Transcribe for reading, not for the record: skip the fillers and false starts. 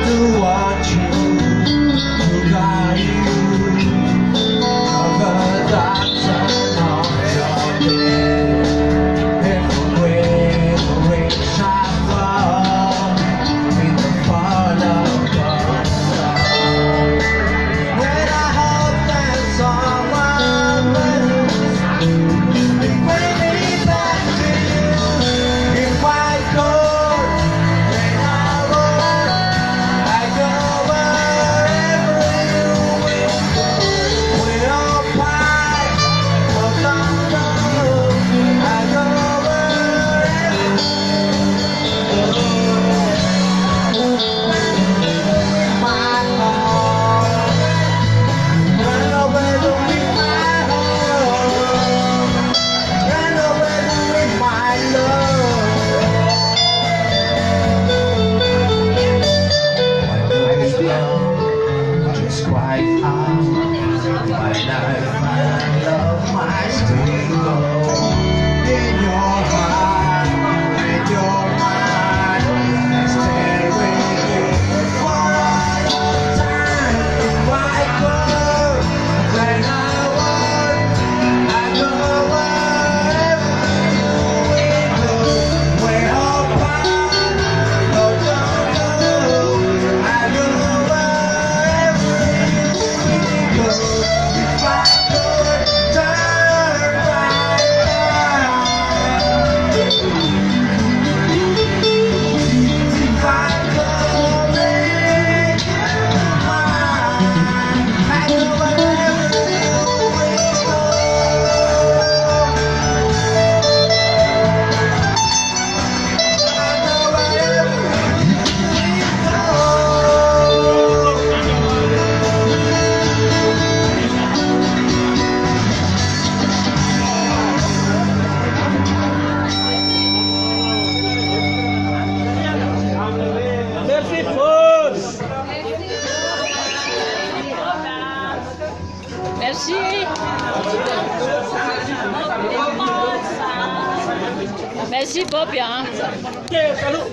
do want you to guide you over that sun on your head. If we reach our fall in the fall of the sun, when I hope that someone will bring me back to you in white coat. When I walk, I go wherever you will go. We're all part of London. I go wherever you go. My heart, run away with my heart, run away with my love. When I slow, just quiet out. When I find love, my still go in your heart, in your mind. I stay with you for all your time. White clothes, when I walk, I go wherever you will go. We're all part of London. I go wherever you will go. If I could turn back now, if I could make you mine, I go wherever you will go. I go wherever Merci Fausse. Merci. Merci Bob, hein. Salut.